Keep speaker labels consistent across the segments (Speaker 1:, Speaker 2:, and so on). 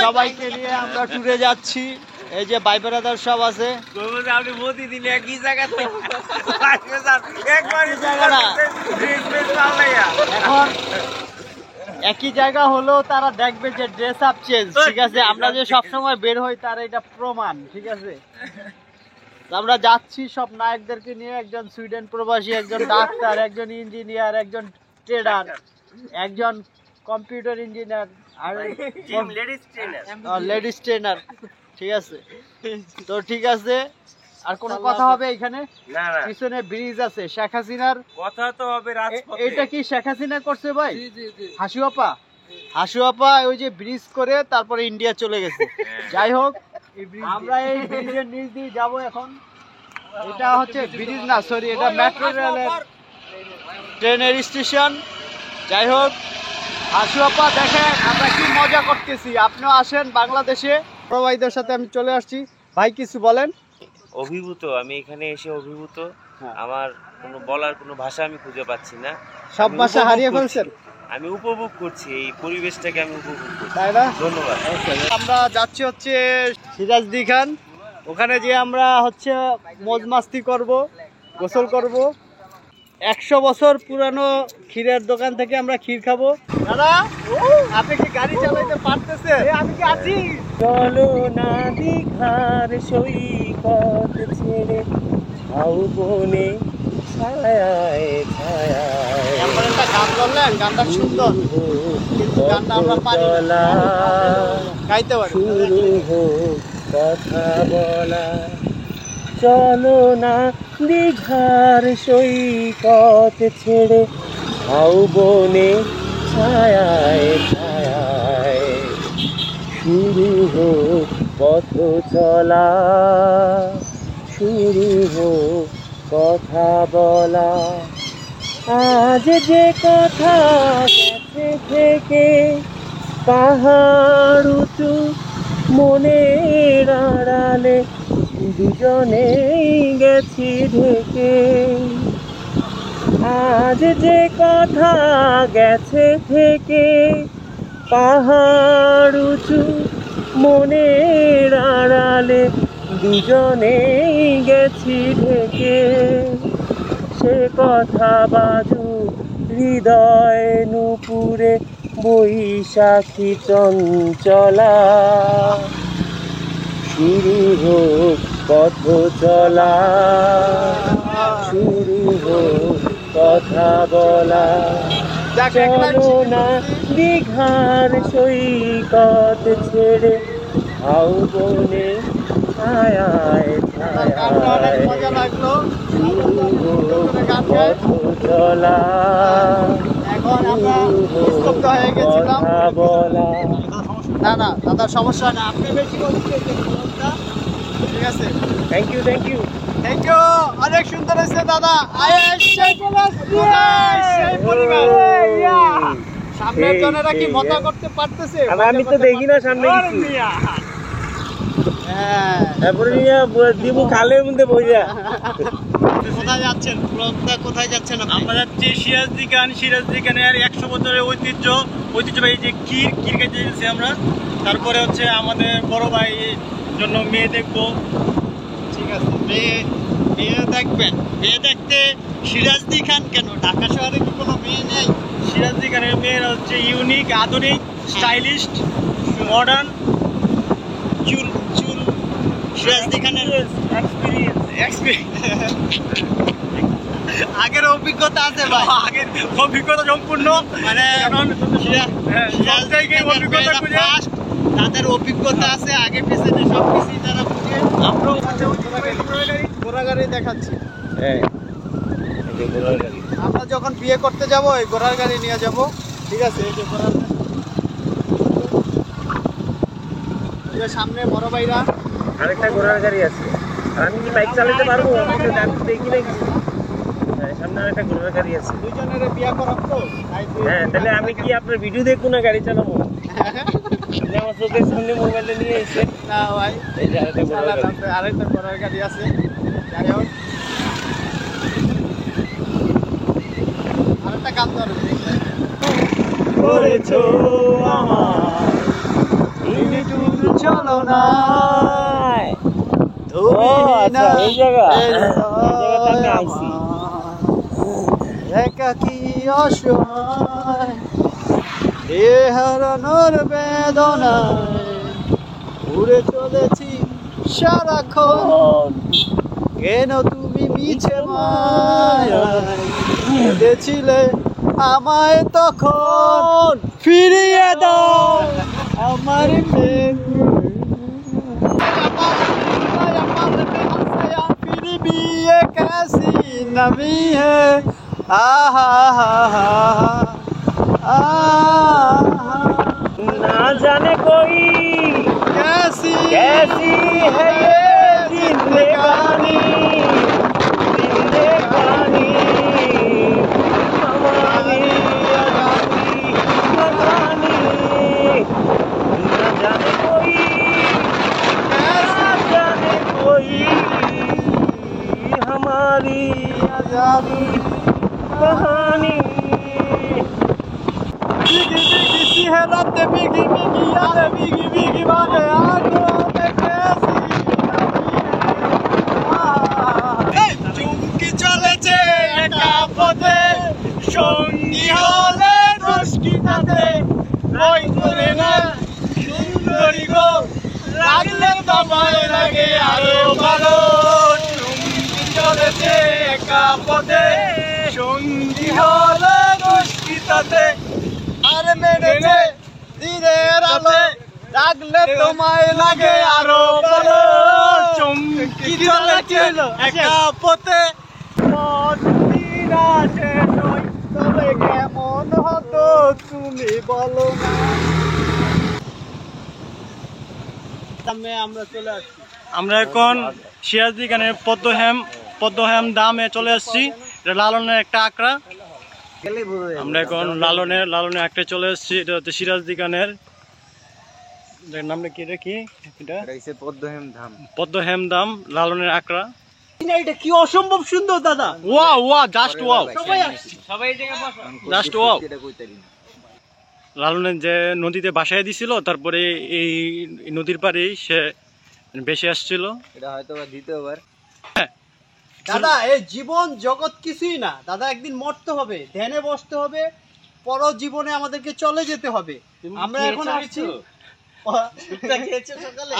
Speaker 1: সবাইকে নিয়ে আমরা ট্যুরে যাচ্ছি। এই যে ভাই ব্রাদার সব আছে।
Speaker 2: আপনি মোদি দিলে একই জায়গাতে
Speaker 1: এখন একই জায়গা হলেও তারা দেখবে যে ড্রেস আপ চেঞ্জ, ঠিক আছে? আমরা যে সবসময় বের হই তার এটা প্রমাণ, ঠিক আছে? আমরা যাচ্ছি সব নায়কদেরকে নিয়ে, একজন সুইডেন প্রবাসী, একজন ডাক্তার, একজন ইঞ্জিনিয়ার, একজন ট্রেডার, একজন কম্পিউটার ইঞ্জিনিয়ার আর লেডিস ট্রেনার, ঠিক আছে? তো ঠিক আছে, আর কোন কথা হবে এখানে? পিছনে ব্রিজ আছে শেখ হাসিনার
Speaker 2: কথা তো হবে রাজপথে।
Speaker 1: এটা কি শেখ হাসিনা করছে ভাই? হাসুয়াপা ওই যে ব্রিজ করে তারপরে ইন্ডিয়া চলে গেছে। যাই হোক, আমরা এই ব্রিজের নিচ দিয়ে যাব এখন। এটা হচ্ছে ব্রিজ না, সরি, এটা মেট্রো রেলের ট্রেনের স্টেশন। যাই হোক, হাসুয়াপা দেখেন আমরা কি মজা করতেছি। আপনিও আসেন বাংলাদেশে। বড় ভাইদের সাথে আমি চলে আসছি। ভাই কিছু বলেন।
Speaker 2: অভিভূত, আমি এখানে এসে অভিভূত। আমার কোনো বলার কোনো ভাষা আমি খুঁজে পাচ্ছি না।
Speaker 1: সব ভাষা হারিয়ে ফেলছেন।
Speaker 2: আমি উপভোগ করছি এই পরিবেশটাকে, আমি উপভোগ করছি।
Speaker 1: তাই না?
Speaker 2: ধন্যবাদ।
Speaker 1: আমরা যাচ্ছি হচ্ছে সিরাজদি খান। ওখানে যে আমরা হচ্ছে মজ মাস্তি করব, গোসল করব। 100 বছর পুরানো ক্ষীরের দোকান থেকে আমরা ক্ষীর খাবো। দাদা, আপনি কি গাড়ি চালাইতে পারতেছেন? আমি কি আছি।
Speaker 2: চলো না দীঘার সৈকত ছেড়ে ঝাউবনে ছায়ায় ছায়ায়।
Speaker 1: এমন একটা গান বললেন, গানটা সুন্দর, কিন্তু গানটা আমরা পারি না, গাইতে পারি।
Speaker 2: শুরু হোক কথা বলা, চলো না দীঘার সৈকত ছেড়ে ঝাউবনে ছায়ায় ছায়ায়। শুরু হোক পথ চলা, শুরু হোক কথা বলা। আজ যে কথা গেছে থেকে পাহাড় উঁচু মনের আড়ালে দুজনেই গেছি ঢেকে। আজ যে কথা গেছে থেকে পাহাড় উঁচু মনের আড়ালে দুজনেই গেছি ঢেকে। সে কথা বাজু হৃদয় নুপুরে বৈশাখী চঞ্চলা। শুরু হোক পথ চলা, শুরু হোক কথা বলা। চলো না দীঘার সৈকত ছেড়ে ঝাউবনে ছায়ায় ছায়ায়।
Speaker 1: মজা লাগলো।
Speaker 2: পথ চলা,
Speaker 1: এখন আমরা নিস্তব্ধ হয়ে গেছিলাম।
Speaker 2: কথা বলা।
Speaker 1: না না দাদা, সমস্যা না, আপনি বেশি বলছেন। ঠিক আছে,
Speaker 2: thank you, thank you,
Speaker 1: thank you. অনেক সুন্দর হয়েছে দাদা। সামনের জনেরা কি মজা করতে পারতেছে?
Speaker 2: আমি তো দেখি না সামনে কিছু।
Speaker 1: হ্যাঁ,
Speaker 2: তারপরে দিব খালের মধ্যে বইয়া।
Speaker 1: কোথায় যাচ্ছেন? কোথায় যাচ্ছেন?
Speaker 3: আমরা যাচ্ছি সিরাজদি খান। সিরাজদি খানের 100 বছরের ঐতিহ্যবাহী যে ক্ষীর খেতে যাচ্ছি আমরা। তারপরে হচ্ছে আমাদের বড় ভাই জন্য মেয়ে দেখবো।
Speaker 1: ঠিক আছে, মেয়ে দেখবেন। মেয়ে দেখতে সিরাজদি খান কেন? ঢাকা শহরে কি কোনো মেয়ে নেই?
Speaker 3: সিরাজদি খানের মেয়েরা হচ্ছে ইউনিক, আধুনিক, স্টাইলিস্ট, মডার্ন।
Speaker 1: চুল সিরাজদি খানের আগের অভিজ্ঞতা আছে ভাই?
Speaker 3: আগের অভিজ্ঞতা সম্পূর্ণ,
Speaker 1: মানে
Speaker 3: অভিজ্ঞতা খুঁজে
Speaker 1: তাদের অভিজ্ঞতা আছে, আগে পিছনে সব কিছুই তারা বুঝে। আমরাও ঘোড়া গাড়ি দেখাচ্ছি। আমরা যখন বিয়ে করতে যাব এই ঘোড়ার গাড়ি নিয়ে যাব, ঠিক আছে? এই যে ঘোড়ার সামনে বড় ভাইরা।
Speaker 2: আরেকটা ঘোড়ার গাড়ি আছে। আমি কি বাইক চালাতে পারবো? আমি তো দেখি না কিছু। সামনে আরেকটা ঘোড়ার গাড়ি আছে।
Speaker 1: দুইজনের বিয়ে করাম তো।
Speaker 2: হ্যাঁ, তাহলে আমি কি আপনার ভিডিও দেখবো না গাড়ি চালাবো? আমার চোখের সামনে মোবাইলে নিয়ে এসে
Speaker 1: না ভাই,
Speaker 2: এই যে
Speaker 1: আরেকটা ঘোড়ার গাড়ি আছে। যাই হোক, আরেকটা গান ধরো।
Speaker 2: করেছো আমার
Speaker 1: তুলনায় তুমি না
Speaker 2: এই জায়গা
Speaker 1: একাকী অসহায় এ হারানোর বেদনায় উড়ে চলেছি সারাক্ষণ কেন তুমি মিছে মায়ায় কেঁদেছিলে আমায় তখন ফিরিয়ে দাও আমার প্রেম फिर भी ये कैसी नमी है आहा
Speaker 2: ना जाने कोई
Speaker 1: कैसी
Speaker 2: कैसी है ये जिंदगानी जिंदगानी हमारी लगानी ना जाने कोई ना जाने कोई हमारी आजादी कहानी
Speaker 1: बिगी बिगी सी है रात बिगी बिगी याद बिगी बिगी बातें आंखों में कैसी চুমকি চলেছে একা পথে সঙ্গী হলে দোষকি তাতে ওই করে না সুন্দরী গো লাগলে তোমায় লাগে আরো ভালো চুমকি চলেছে একা পথে সঙ্গী হলে দোষকি তাতে আর মেরেছে দিনের আলো লাগলে তোমায় লাগে আরো ভালো চুমকি চলেছে একা পথে তবে কেমন হতো তুমি বলো না আমরা চলে আসছি
Speaker 3: আমরা এখন সিরাজদি খানের পদ্মহেম দামে চলে আসছি। এটা লালনের একটা আঁকড়া। আমরা এখন লালনের একটা চলে আসছি। এটা হচ্ছে সিরাজদি খানের নামটা কি রে কি এটা পদ্মহেম দাম লালনের আঁকড়া।
Speaker 1: এটা কি অসম্ভব সুন্দর দাদা
Speaker 3: ওয়া জাস্ট ওয়াও
Speaker 1: সবাই
Speaker 3: জাস্ট ওয়াও। লালনের যে নদীতে বাসায় দিছিল, তারপরে এই নদীর পাড়ে সে বেশি আসছিল।
Speaker 2: এটা হয়তো দ্বিতীয়বার।
Speaker 1: দাদা এই জীবন জগৎ কিছুই না দাদা, একদিন মরতে হবে, ধ্যানে বসতে হবে, পর জীবনে আমাদেরকে চলে যেতে হবে। আমরা এখন আসছি,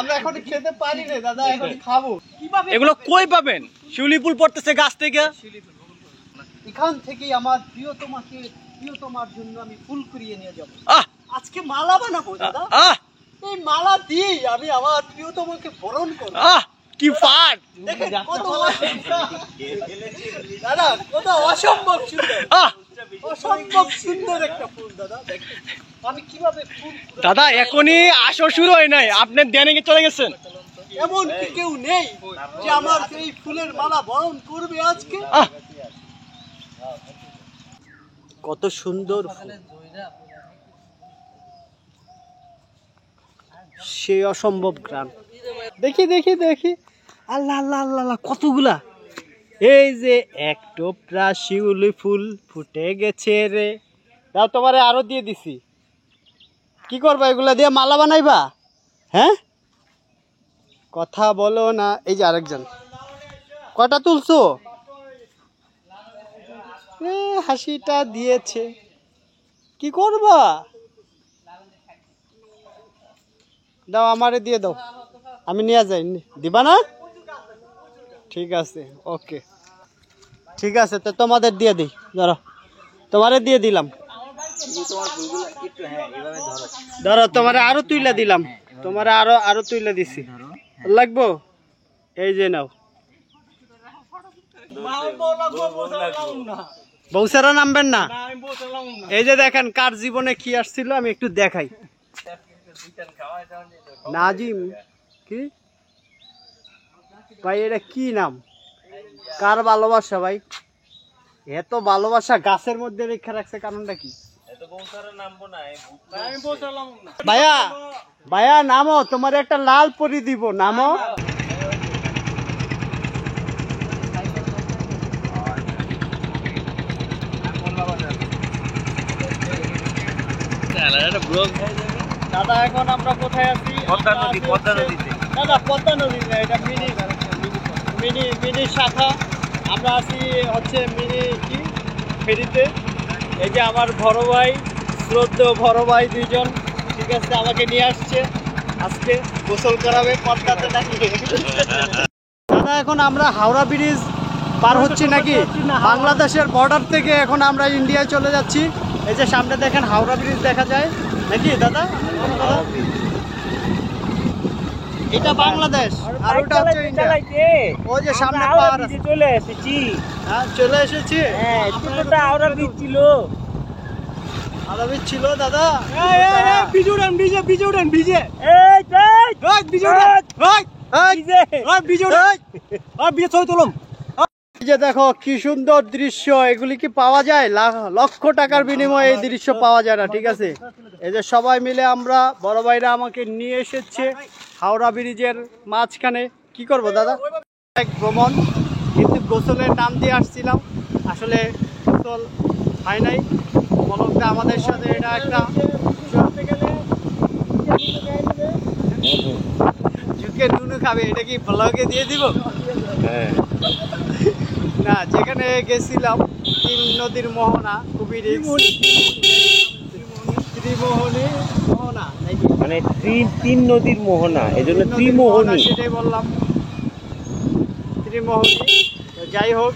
Speaker 1: আমরা এখন খেতে পারি না দাদা, এখন খাবো কিভাবে?
Speaker 3: এগুলো কই পাবেন? শিউলি ফুল পড়তেছে গাছ থেকে।
Speaker 1: এখান থেকেই আমার প্রিয়তমার জন্য আমি ফুল কুড়িয়ে নিয়ে যাবো। আজকে মালা বানাবো দাদা, এই মালা দিয়েই আমি আমার প্রিয়তমাকে বরণ করবো।
Speaker 3: কি ফাট
Speaker 1: দাদা, কত অসম্ভব সুন্দর, অসম্ভব সুন্দর একটা ফুল দাদা। আমি কিভাবে ফুল
Speaker 3: দাদা এখনই আসর শুরু হয় নাই, আপনি ধ্যানে চলে গেছেন।
Speaker 1: এমন কি কেউ নেই যে আমার এই ফুলের মালা বরণ করবে আজকে? কত সুন্দর ফুল, সে অসম্ভব গ্রাম। দেখি দেখি দেখি, আল্লাহ আল্লাহ আল্লাহ আল্লাহ, কতগুলা! এই যে এক টোপরা শিউলি ফুল ফুটে গেছে রে। দাও, তোমারে আরো দিয়ে দিছি। কি করবা এগুলা দিয়ে? মালা বানাইবা? হ্যাঁ, কথা বলো না। এই যে আরেকজন, কটা তুলছো? হাসিটা দিয়েছে, কি করবা? দাও, আমারে দিয়ে দাও, আমি নিয়ে যাই। দিবা না? ঠিক আছে, ওকে, ঠিক আছে, তো তোমাদের দিয়ে দিই। ধরো, তোমারে দিয়ে দিলাম। ধরো, তোমারে আরো তুইলা দিলাম, তোমারে আরো তুইলা দিছি। লাগবো? এই যে নাও। বৌসারা নামবেন না? এই যে দেখেন কার জীবনে কি আসছিল, আমি একটু দেখাই। নাজিম কি ভাই, এটা কি নাম? কার ভালোবাসা ভাই? এত ভালোবাসা গাছের মধ্যে রেখে রাখছে, কারণটা কি? ভাইয়া ভাইয়া নামো, তোমার একটা লাল পরি দিব, নামো। দাদা এখন আমরা কোথায় আছি?
Speaker 2: পদ্মা নদী, পদ্মা নদীতে।
Speaker 1: না না, পদ্মা নদী না, এটা মিনি মিনি মিনি শাখা। আমরা আছি হচ্ছে মিনি কি ফেরিতে। এই যে আমার বড় ভাই, শ্রদ্ধেয় বড় ভাই দুইজন, ঠিক আছে, আমাকে নিয়ে আসছে আজকে গোসল করাবে পদ্মাতে নাকি। দাদা এখন আমরা হাওড়া ব্রিজ পার হচ্ছি নাকি, বাংলাদেশের বর্ডার থেকে এখন আমরা ইন্ডিয়ায় চলে যাচ্ছি। এই যে সামনে দেখেন হাওড়া ব্রিজ দেখা যায় নাকি দাদা? এটা বাংলাদেশ আর ওটা হচ্ছে ইন্ডিয়া। ওই যে সামনে পাহাড় আছে।
Speaker 2: চলে এসেছি।
Speaker 1: হ্যাঁ চলে এসেছি।
Speaker 2: হ্যাঁ, তো হাওড়া ব্রিজ ছিল।
Speaker 1: হাওড়া ব্রিজ ছিল দাদা।
Speaker 3: বিজে উড়ান, বিজে বিজে উড়ান, বিজে
Speaker 2: এই
Speaker 3: বিজে উড়ান,
Speaker 2: বিজে।
Speaker 3: বিজে উড়ান, বিজে ছবি তুলুম।
Speaker 1: এই যে দেখো কি সুন্দর দৃশ্য, এগুলি কি পাওয়া যায়? লক্ষ টাকার বিনিময়ে এই দৃশ্য পাওয়া যায় না, ঠিক আছে। এই যে সবাই মিলে আমরা, বড় ভাইরা আমাকে নিয়ে এসেছে হাওড়া ব্রিজের মাঝখানে। কি করব দাদা, এক ভ্রমণ, কিন্তু গোসলের নাম দিয়ে আসছিলাম, আসলে গোসল হয় নাই। বলকটা আমাদের সাথে এটা একটা ঝুঁকে নুনু খাবে, এটা কি ব্লগে দিয়ে দিব? না, যেখানে গেছিলাম তিন নদীর মোহনা, খুবই ত্রিমোহনী মোহনা নাকি,
Speaker 2: মানে তিন নদীর মোহনা, এই জন্য ত্রিমোহনী।
Speaker 1: সেটাই বললাম, ত্রিমোহনী। তো যাই হোক,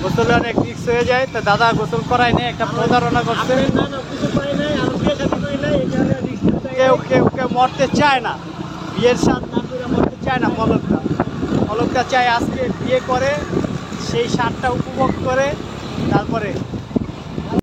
Speaker 1: গোসলে অনেক রিক্স হয়ে যায়, তো দাদা গোসল করায় নেই, একটা প্রতারণা করছে। কেউ কেউ কেউ মরতে চায় না, বিয়ের স্বাদ না করে মরতে চায় না। পলকটা চায় আজকে বিয়ে করে সেই স্বাদটা উপভোগ করে তারপরে